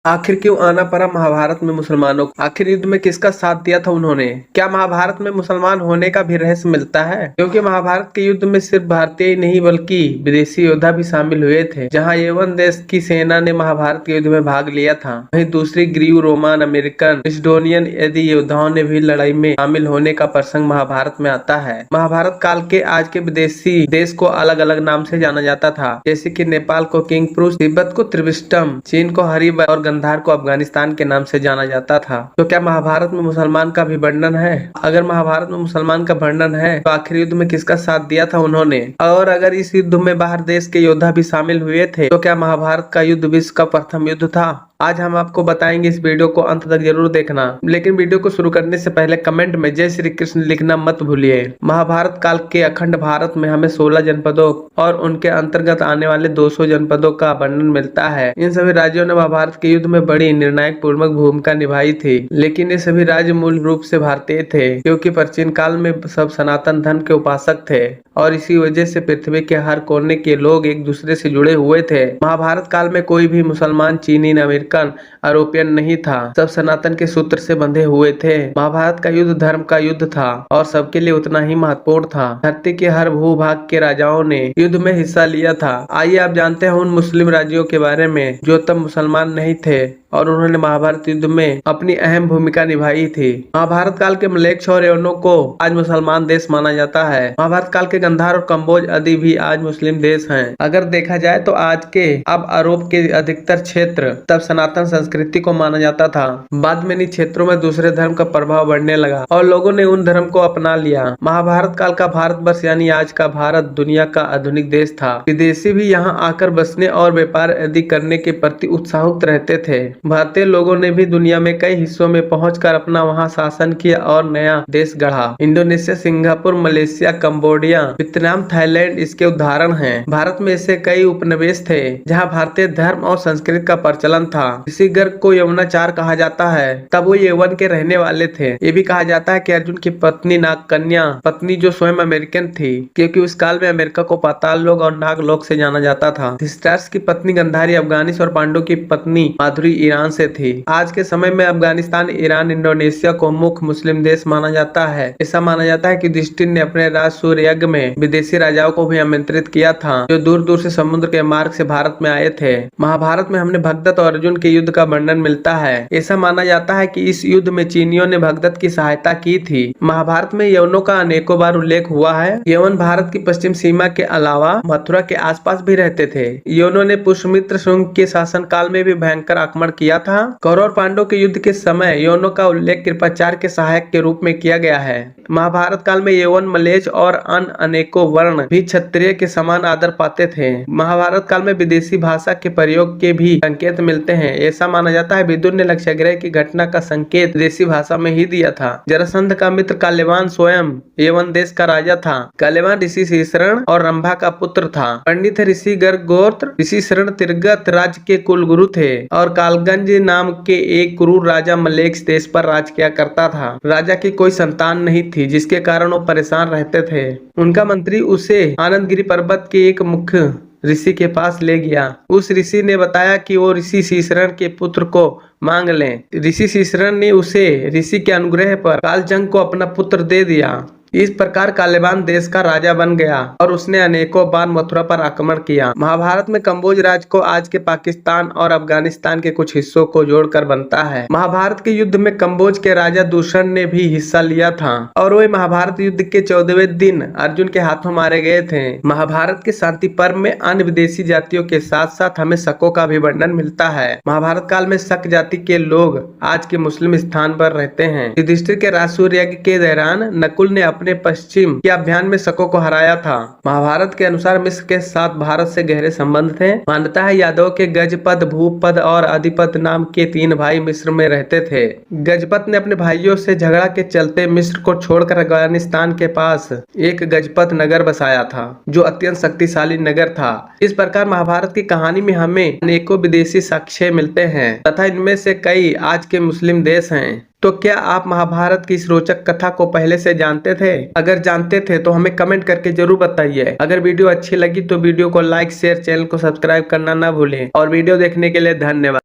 आखिर क्यों आना पड़ा महाभारत में मुसलमानों को? आखिर युद्ध में किसका साथ दिया था उन्होंने? क्या महाभारत में मुसलमान होने का भी रहस्य मिलता है? क्योंकि महाभारत के युद्ध में सिर्फ भारतीय ही नहीं बल्कि विदेशी योद्धा भी शामिल हुए थे। जहां यवन देश की सेना ने महाभारत के युद्ध में भाग लिया था, वहीं दूसरी ग्रीक, रोमन, अमेरिकन, इस्टोनियन आदि योद्धाओं ने भी लड़ाई में शामिल होने का प्रसंग महाभारत में आता है। महाभारत काल के आज के विदेशी देश को अलग अलग नाम से जाना जाता था, जैसे कि नेपाल को किंगपुरुष, तिब्बत को त्रिविष्टम, चीन को हरिब और गांधार को अफगानिस्तान के नाम से जाना जाता था। तो क्या महाभारत में मुसलमान का भी वर्णन है? अगर महाभारत में मुसलमान का वर्णन है तो आखिर युद्ध में किसका साथ दिया था उन्होंने? और अगर इस युद्ध में बाहर देश के योद्धा भी शामिल हुए थे तो क्या महाभारत का युद्ध विश्व का प्रथम युद्ध था? आज हम आपको बताएंगे, इस वीडियो को अंत तक जरूर देखना। लेकिन वीडियो को शुरू करने से पहले कमेंट में जय श्री कृष्ण लिखना मत भूलिए। महाभारत काल के अखंड भारत में हमें 16 जनपदों और उनके अंतर्गत आने वाले 200 जनपदों का वर्णन मिलता है। इन सभी राज्यों ने महाभारत के युद्ध में बड़ी निर्णायक पूर्वक भूमिका निभाई थी, लेकिन ये सभी राज्य मूल रूप से भारतीय थे, क्योंकि प्राचीन काल में सब सनातन धर्म के उपासक थे और इसी वजह से पृथ्वी के हर कोने के लोग एक दूसरे से जुड़े हुए थे। महाभारत काल में कोई भी मुसलमान, चीनी, अमेरिकन, यूरोपियन नहीं था। सब सनातन के सूत्र से बंधे हुए थे। महाभारत का युद्ध धर्म का युद्ध था और सबके लिए उतना ही महत्वपूर्ण था। धरती के हर भूभाग के राजाओं ने युद्ध में हिस्सा लिया था। आइए आप जानते हैं उन मुस्लिम राज्यों के बारे में जो तब मुसलमान नहीं थे और उन्होंने महाभारत युद्ध में अपनी अहम भूमिका निभाई थी। महाभारत काल के मलेक्ष और यवनों को आज मुसलमान देश माना जाता है। महाभारत काल के गांधार और कंबोज आदि भी आज मुस्लिम देश हैं। अगर देखा जाए तो आज के अब यूरोप के अधिकतर क्षेत्र तब सनातन संस्कृति को माना जाता था। बाद में इन क्षेत्रों में दूसरे धर्म का प्रभाव बढ़ने लगा और लोगों ने उन धर्म को अपना लिया। महाभारत काल का भारतवर्ष यानी आज का भारत दुनिया का आधुनिक देश था। विदेशी भी यहाँ आकर बसने और व्यापार आदि करने के प्रति उत्साहित रहते थे। भारतीय लोगों ने भी दुनिया में कई हिस्सों में पहुंचकर अपना वहां शासन किया और नया देश गढ़ा। Indonesia, Singapore, Malaysia, Cambodia, Vietnam, Thailand इसके उदाहरण हैं। भारत में ऐसे कई उपनिवेश थे जहां भारतीय धर्म और संस्कृति का प्रचलन था। इसी गर्ग को यमुनाचार कहा जाता है। तब वो यवन के रहने वाले थे। ये भी कहा जाता है कि अर्जुन की पत्नी नागकन्या पत्नी जो स्वयं अमेरिकन थी, क्योंकि उस काल में अमेरिका को पाताल लोक और नागलोक से जाना जाता था। धृतराष्ट्र की पत्नी गांधारी अफगानिस और पांडु की पत्नी माधुरी ईरान से थी। आज के समय में अफगानिस्तान, ईरान, इंडोनेशिया को मुख्य मुस्लिम देश माना जाता है। ऐसा माना जाता है कि युधिष्ठिर ने अपने राज सूर्य यज्ञ में विदेशी राजाओं को भी आमंत्रित किया था जो दूर दूर से समुद्र के मार्ग से भारत में आए थे। महाभारत में हमने भगदत्त और अर्जुन के युद्ध का वर्णन मिलता है। ऐसा माना जाता है कि इस युद्ध में चीनियों ने भगदत्त की सहायता की थी। महाभारत में यवनों का अनेकों बार उल्लेख हुआ है। यवन भारत की पश्चिम सीमा के अलावा मथुरा के आसपास भी रहते थे। यवनों ने पुष्यमित्र शुंग के शासन काल में भी भयंकर आक्रमण किया था। कौरव और पांडव के युद्ध के समय यवनों का उल्लेख कृपाचार्य के सहायक के रूप में किया गया है। महाभारत काल में यवन, मलेच्छ और अन्य अनेकों वर्ण भी क्षत्रिय के समान आदर पाते थे। महाभारत काल में विदेशी भाषा के प्रयोग के भी संकेत मिलते हैं। ऐसा माना जाता है विदुर ने लक्षाग्रह की घटना का संकेत विदेशी भाषा में ही दिया था। जरासंध का मित्र काल्यवान स्वयं यवन देश का राजा था। काल्यवान ऋषि शिशरण और रंभा का पुत्र था। पंडित ऋषि गर्ग गोत्र ऋषि शरण तिरगत राज्य के कुल गुरु थे और कालगंज नाम के एक क्रूर राजा मलेच्छ देश पर राज किया करता था। राजा की कोई संतान नहीं थी, जिसके कारण वो परेशान रहते थे। उनका मंत्री उसे आनंदगिरी पर्वत के एक मुख्य ऋषि के पास ले गया। उस ऋषि ने बताया कि वो ऋषि शिशरण के पुत्र को मांग लें। ऋषि शिशरण ने उसे ऋषि के अनुग्रह पर कालजंग को अपना पुत्र दे दिया। इस प्रकार काल्यवान देश का राजा बन गया और उसने अनेकों बार मथुरा पर आक्रमण किया। महाभारत में कंबोज राज्य को आज के पाकिस्तान और अफगानिस्तान के कुछ हिस्सों को जोड़कर बनता है। महाभारत के युद्ध में कंबोज के राजा दूषण ने भी हिस्सा लिया था और वे महाभारत युद्ध के 14वें दिन अर्जुन के हाथों मारे गए थे। महाभारत के शांति पर्व में अन्य विदेशी जातियों के साथ साथ हमें शकों का भी वर्णन मिलता है। महाभारत काल में शक जाति के लोग आज के मुस्लिम स्थान पर रहते हैं। युधिष्ठिर के राज सूर्य यज्ञ के दौरान नकुल ने अपने पश्चिम के अभियान में शकों को हराया था। महाभारत के अनुसार मिस्र के साथ भारत से गहरे संबंध थे। मान्यता है यादव के गजपत, भूपत और अधिपत नाम के 3 भाई मिस्र में रहते थे। गजपत ने अपने भाइयों से झगड़ा के चलते मिस्र को छोड़कर अफगानिस्तान के पास एक गजपत नगर बसाया था, जो अत्यंत शक्तिशाली नगर था। इस प्रकार महाभारत की कहानी में हमें अनेकों विदेशी साक्ष्य मिलते हैं तथा इनमें से कई आज के मुस्लिम देश हैं। तो क्या आप महाभारत की इस रोचक कथा को पहले से जानते थे? अगर जानते थे तो हमें कमेंट करके जरूर बताइए। अगर वीडियो अच्छी लगी तो वीडियो को लाइक, शेयर, चैनल को सब्सक्राइब करना ना भूलें और वीडियो देखने के लिए धन्यवाद।